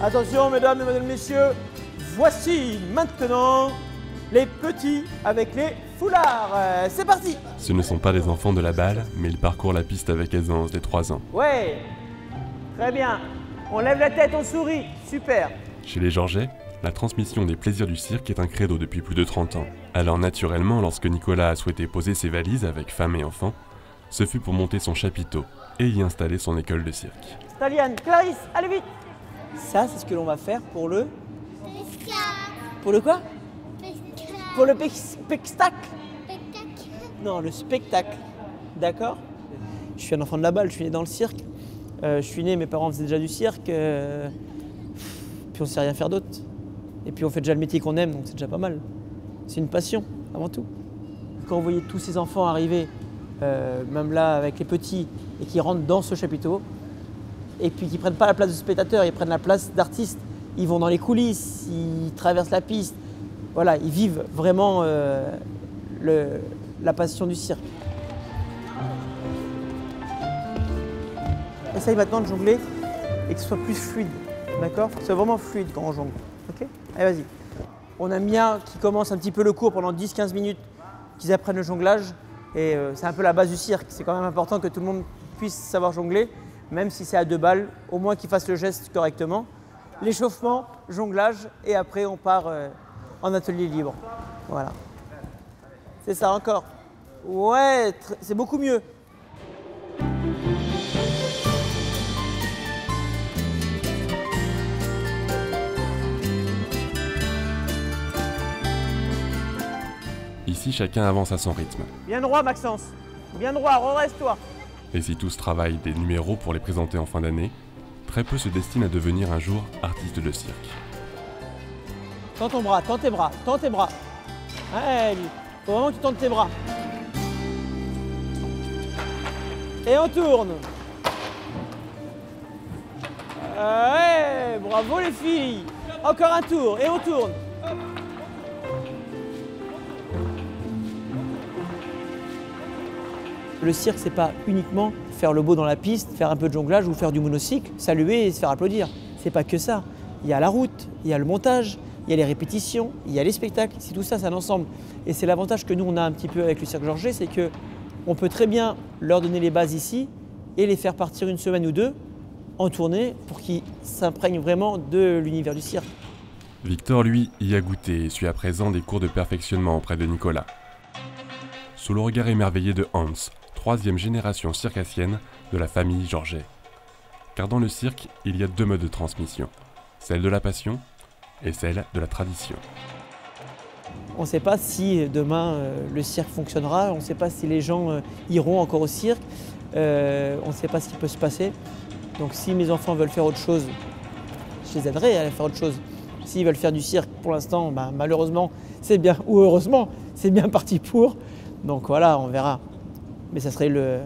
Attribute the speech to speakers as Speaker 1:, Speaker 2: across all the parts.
Speaker 1: Attention, mesdames, mesdemoiselles, messieurs, voici maintenant les petits avec les foulards. C'est parti!
Speaker 2: Ce ne sont pas les enfants de la balle, mais ils parcourent la piste avec aisance dès 3 ans.
Speaker 1: Ouais, très bien. On lève la tête, on sourit. Super.
Speaker 2: Chez les Georgais, la transmission des plaisirs du cirque est un credo depuis plus de 30 ans. Alors naturellement, lorsque Nicolas a souhaité poser ses valises avec femme et enfants, ce fut pour monter son chapiteau et y installer son école de cirque.
Speaker 1: Staliane, Clarisse, allez vite! Ça, c'est ce que l'on va faire pour le... Pour le quoi? Pour le spectacle. Non, le spectacle. D'accord? Je suis un enfant de la balle, je suis né dans le cirque. Je suis né, mes parents faisaient déjà du cirque. Puis on ne sait rien faire d'autre. Et puis on fait déjà le métier qu'on aime, donc c'est déjà pas mal. C'est une passion, avant tout. Quand vous voyez tous ces enfants arriver, même là avec les petits, et qui rentrent dans ce chapiteau, et puis qui ne prennent pas la place de spectateur, ils prennent la place d'artistes. Ils vont dans les coulisses, ils traversent la piste. Voilà, ils vivent vraiment la passion du cirque. Essaye maintenant de jongler et que ce soit plus fluide, d'accord? Que ce soit vraiment fluide quand on jongle, ok? Allez, vas-y. On aime bien qu'ils commencent un petit peu le cours pendant 10-15 minutes, qu'ils apprennent le jonglage. Et c'est un peu la base du cirque. C'est quand même important que tout le monde puisse savoir jongler, même si c'est à 2 balles, au moins qu'ils fassent le geste correctement. L'échauffement, jonglage, et après on part en atelier libre. Voilà. C'est ça, encore. Ouais, c'est beaucoup mieux.
Speaker 2: Ici, chacun avance à son rythme.
Speaker 1: Bien droit, Maxence. Bien droit, redresse-toi.
Speaker 2: Et si tous travaillent des numéros pour les présenter en fin d'année, très peu se destinent à devenir un jour artiste de cirque.
Speaker 1: Tends ton bras, tends tes bras, tends tes bras. Allez, faut vraiment que tu tends tes bras. Et on tourne. Ouais, bravo les filles. Encore un tour, et on tourne. Le cirque, c'est pas uniquement faire le beau dans la piste, faire un peu de jonglage ou faire du monocycle, saluer et se faire applaudir. C'est pas que ça. Il y a la route, il y a le montage, il y a les répétitions, il y a les spectacles. C'est tout ça, c'est un ensemble. Et c'est l'avantage que nous, on a un petit peu avec le Cirque Georget, c'est qu'on peut très bien leur donner les bases ici et les faire partir 1 semaine ou 2 en tournée pour qu'ils s'imprègnent vraiment de l'univers du cirque.
Speaker 2: Victor, lui, y a goûté et suit à présent des cours de perfectionnement auprès de Nicolas. Sous le regard émerveillé de Hans, 3e génération circassienne de la famille Georget. Car dans le cirque, il y a 2 modes de transmission, celle de la passion et celle de la tradition.
Speaker 1: On ne sait pas si demain le cirque fonctionnera, on ne sait pas si les gens iront encore au cirque, on ne sait pas ce qui peut se passer. Donc si mes enfants veulent faire autre chose, je les aiderai à faire autre chose. S'ils veulent faire du cirque, pour l'instant, malheureusement, c'est bien, ou heureusement, c'est bien parti pour. Donc voilà, on verra. Mais ça serait le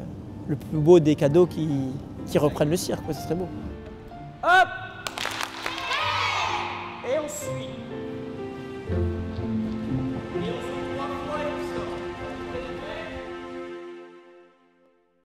Speaker 1: plus beau des cadeaux qui reprennent le cirque, quoi, ça serait beau. Hop! Et on suit.